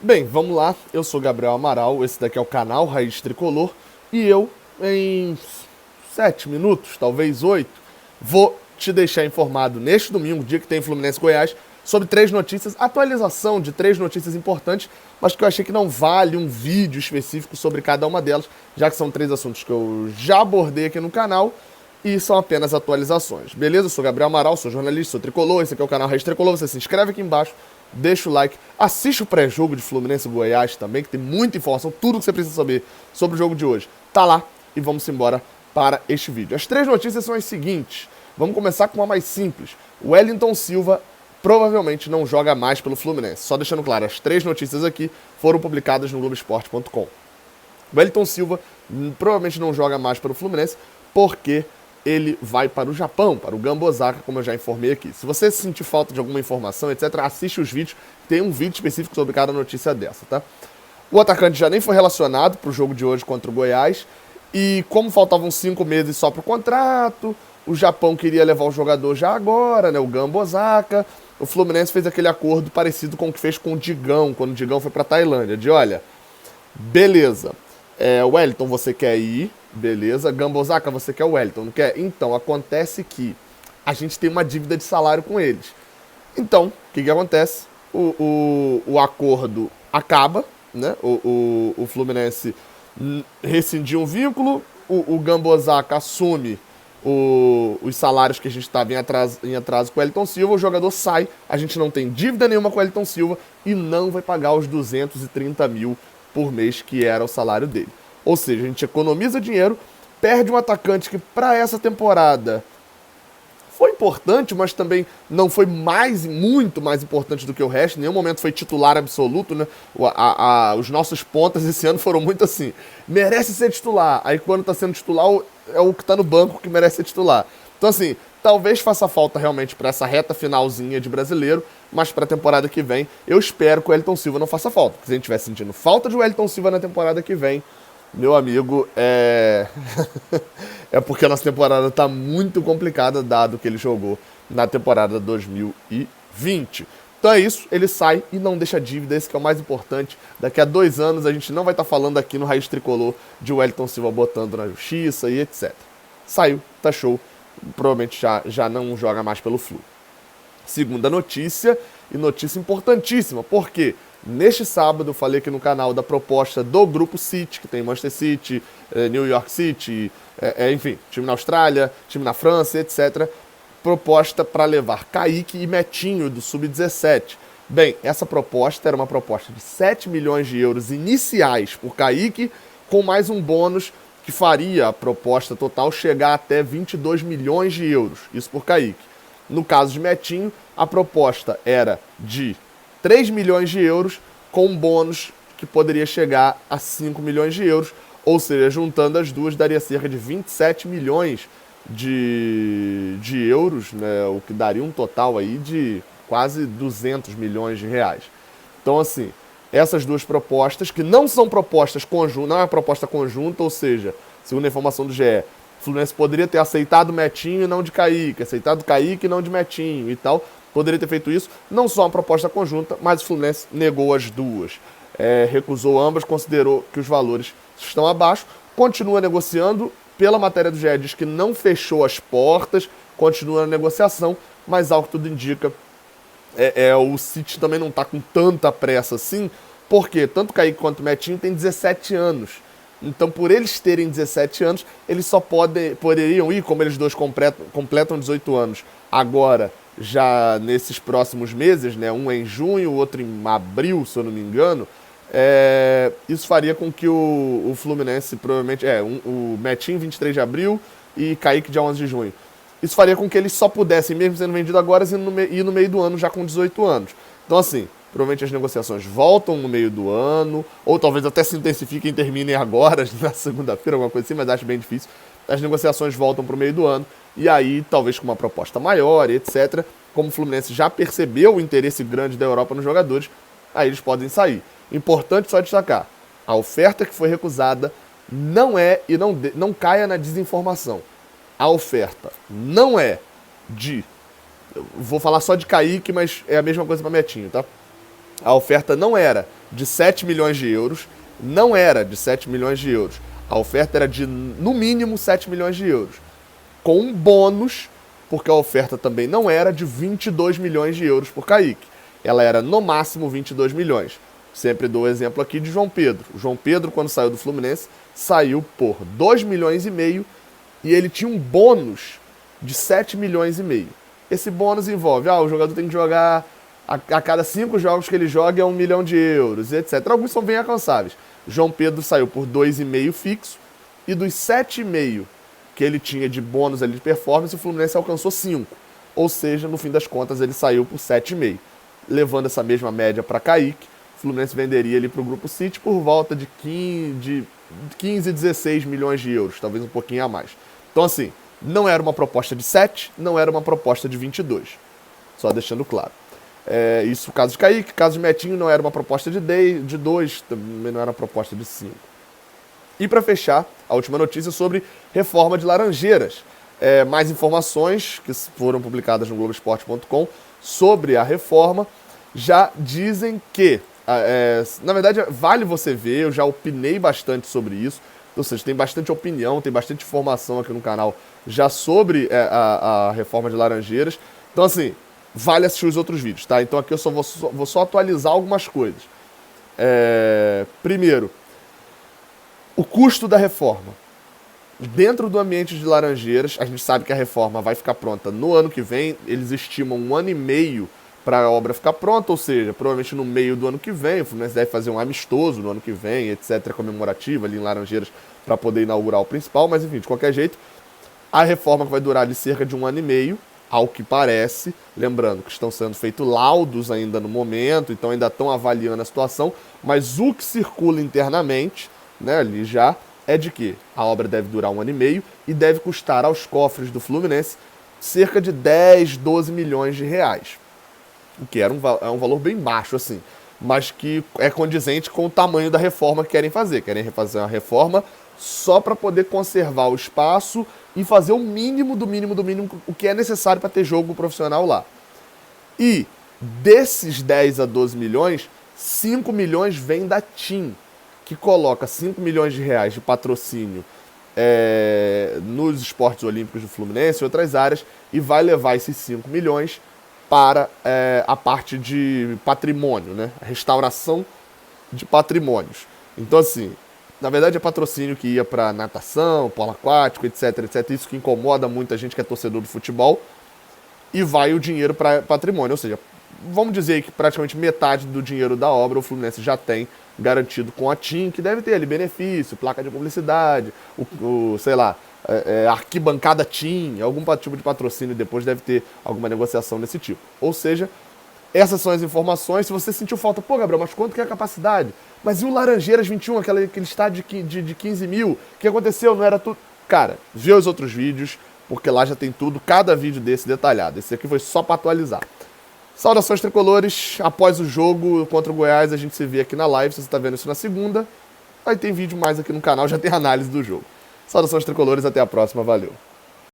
Bem, vamos lá. Eu sou Gabriel Amaral, esse daqui é o canal Raiz Tricolor e eu, em 7 minutos, talvez 8, vou te deixar informado neste domingo, dia que tem Fluminense e Goiás, sobre 3 notícias, atualização de 3 notícias importantes, mas que eu achei que não vale um vídeo específico sobre cada uma delas, já que são 3 assuntos que eu já abordei aqui no canal e são apenas atualizações. Beleza? Eu sou Gabriel Amaral, sou jornalista, sou tricolor, esse aqui é o canal Raiz Tricolor, você se inscreve aqui embaixo, deixa o like, assiste o pré-jogo de Fluminense e Goiás também, que tem muita informação, tudo que você precisa saber sobre o jogo de hoje tá lá, e vamos embora para este vídeo. As 3 notícias são as seguintes, vamos começar com uma mais simples. O Wellington Silva provavelmente não joga mais pelo Fluminense, só deixando claro, as 3 notícias aqui foram publicadas no Globoesporte.com. O Wellington Silva provavelmente não joga mais pelo Fluminense, porque ele vai para o Japão, para o Gamba Osaka, como eu já informei aqui. Se você sentir falta de alguma informação, etc., assiste os vídeos, tem um vídeo específico sobre cada notícia dessa, tá? O atacante já nem foi relacionado para o jogo de hoje contra o Goiás, e como faltavam 5 meses só para o contrato, o Japão queria levar o jogador já agora, né, o Gamba Osaka, o Fluminense fez aquele acordo parecido com o que fez com o Digão, quando o Digão foi para a Tailândia, de olha, beleza, Wellington, você quer ir? Beleza. Gamba Osaka, você quer o Wellington, não quer? Então, acontece que a gente tem uma dívida de salário com eles. Então, o que acontece? O acordo acaba, né? O Fluminense rescindiu um vínculo, o Gamba Osaka assume os salários que a gente estava em atraso com o Wellington Silva, o jogador sai, a gente não tem dívida nenhuma com o Wellington Silva e não vai pagar os 230 mil por mês que era o salário dele. Ou seja, a gente economiza dinheiro, perde um atacante que para essa temporada foi importante, mas também não foi muito mais importante do que o resto. Em nenhum momento foi titular absoluto, né? Os nossos pontas esse ano foram muito assim, merece ser titular. Aí quando tá sendo titular, é o que tá no banco que merece ser titular. Então assim, talvez faça falta realmente para essa reta finalzinha de brasileiro, mas para a temporada que vem, eu espero que o Wellington Silva não faça falta. Porque se a gente estiver sentindo falta de Wellington Silva na temporada que vem, meu amigo, é porque a nossa temporada tá muito complicada, dado que ele jogou na temporada 2020. Então é isso, ele sai e não deixa dívida, esse que é o mais importante. Daqui a 2 anos a gente não vai estar falando aqui no Raiz Tricolor de Wellington Silva botando na justiça e etc. Saiu, tá show, provavelmente já não joga mais pelo Flu. Segunda notícia, e notícia importantíssima, porque neste sábado eu falei aqui no canal da proposta do Grupo City, que tem Manchester City, New York City, enfim, time na Austrália, time na França, etc. Proposta para levar Kaique e Metinho do Sub-17. Bem, essa proposta era uma proposta de 7 milhões de euros iniciais por Kaique, com mais um bônus que faria a proposta total chegar até 22 milhões de euros, isso por Kaique. No caso de Metinho, a proposta era de 3 milhões de euros com um bônus que poderia chegar a 5 milhões de euros, ou seja, juntando as duas daria cerca de 27 milhões de euros, né, o que daria um total aí de quase 200 milhões de reais. Então assim, essas duas propostas, que não são propostas conjuntas, não é uma proposta conjunta, ou seja, segundo a informação do GE, o Fluminense poderia ter aceitado o Metinho e não de Kaique, aceitado Kaique e não de Metinho e tal, poderia ter feito isso, não só uma proposta conjunta, mas o Fluminense negou as duas. Recusou ambas, considerou que os valores estão abaixo, continua negociando, pela matéria do GE diz que não fechou as portas, continua a negociação, mas ao que tudo indica, o City também não está com tanta pressa assim, porque tanto Kaique quanto o Metinho têm 17 anos. Então, por eles terem 17 anos, eles só poderiam ir, como eles dois completam 18 anos agora, já nesses próximos meses, né? Um em junho, o outro em abril, se eu não me engano. Isso faria com que o Fluminense, provavelmente, o Metinho 23 de abril e Kaique dia 11 de junho. Isso faria com que eles só pudessem, mesmo sendo vendidos agora, ir no meio do ano já com 18 anos. Então, assim, provavelmente as negociações voltam no meio do ano, ou talvez até se intensifiquem e terminem agora, na segunda-feira, alguma coisa assim, mas acho bem difícil. As negociações voltam para o meio do ano, e aí talvez com uma proposta maior, etc. Como o Fluminense já percebeu o interesse grande da Europa nos jogadores, aí eles podem sair. Importante só destacar, a oferta que foi recusada não e não caia na desinformação. A oferta não é de... Vou falar só de Kaique, mas é a mesma coisa para Metinho, tá? A oferta não era de 7 milhões de euros, não era de 7 milhões de euros. A oferta era de, no mínimo, 7 milhões de euros. Com um bônus, porque a oferta também não era de 22 milhões de euros por Kaique. Ela era, no máximo, 22 milhões. Sempre dou o exemplo aqui de João Pedro. O João Pedro, quando saiu do Fluminense, saiu por 2 milhões e meio e ele tinha um bônus de 7 milhões e meio. Esse bônus envolve, o jogador tem que jogar, a cada 5 jogos que ele joga é 1 milhão de euros, etc. Alguns são bem alcançáveis. João Pedro saiu por 2,5 fixo e dos 7,5 que ele tinha de bônus ali de performance, o Fluminense alcançou 5. Ou seja, no fim das contas, ele saiu por 7,5. Levando essa mesma média para Kaique, o Fluminense venderia ele para o Grupo City por volta de 15, 16 milhões de euros, talvez um pouquinho a mais. Então, assim, não era uma proposta de 7, não era uma proposta de 22. Só deixando claro. Isso no caso de Kaique, caso de Metinho não era uma proposta de 2, também não era uma proposta de 5. E para fechar, a última notícia sobre reforma de Laranjeiras. Mais informações que foram publicadas no Globoesporte.com sobre a reforma já dizem que, na verdade, vale você ver, eu já opinei bastante sobre isso, ou seja, tem bastante opinião, tem bastante informação aqui no canal já sobre a reforma de Laranjeiras. Então, assim, vale assistir os outros vídeos, tá? Então aqui eu vou só atualizar algumas coisas. Primeiro, o custo da reforma. Dentro do ambiente de Laranjeiras, a gente sabe que a reforma vai ficar pronta no ano que vem. Eles estimam 1 ano e meio para a obra ficar pronta, ou seja, provavelmente no meio do ano que vem. O Fluminense deve fazer um amistoso no ano que vem, etc., comemorativo ali em Laranjeiras para poder inaugurar o principal. Mas enfim, de qualquer jeito, a reforma vai durar ali cerca de 1 ano e meio, ao que parece. Lembrando que estão sendo feitos laudos ainda no momento, então ainda estão avaliando a situação. Mas o que circula internamente, né, ali já, é de que a obra deve durar 1 ano e meio e deve custar aos cofres do Fluminense cerca de 10, 12 milhões de reais. O que é um valor bem baixo, assim, mas que é condizente com o tamanho da reforma que querem fazer. Querem fazer uma reforma só para poder conservar o espaço e fazer o mínimo do mínimo do mínimo, o que é necessário para ter jogo profissional lá. E desses 10 a 12 milhões, 5 milhões vem da TIM, que coloca 5 milhões de reais de patrocínio nos esportes olímpicos do Fluminense e outras áreas, e vai levar esses 5 milhões para a parte de patrimônio, né? A restauração de patrimônios. Então, assim, na verdade é patrocínio que ia para natação, polo aquático, etc, etc. Isso que incomoda muita gente que é torcedor do futebol. E vai o dinheiro para patrimônio, ou seja, vamos dizer que praticamente metade do dinheiro da obra o Fluminense já tem garantido com a TIM, que deve ter ali benefício, placa de publicidade, sei lá, arquibancada TIM, algum tipo de patrocínio depois deve ter alguma negociação desse tipo. Ou seja, essas são as informações. Se você sentiu falta, Gabriel, mas quanto que é a capacidade? Mas e o Laranjeiras 21, aquele estádio de 15 mil? O que aconteceu? Não era tudo? Cara, vê os outros vídeos, porque lá já tem tudo, cada vídeo desse detalhado. Esse aqui foi só para atualizar. Saudações tricolores, após o jogo contra o Goiás, a gente se vê aqui na live, se você está vendo isso na segunda. Aí tem vídeo mais aqui no canal, já tem análise do jogo. Saudações tricolores, até a próxima, valeu.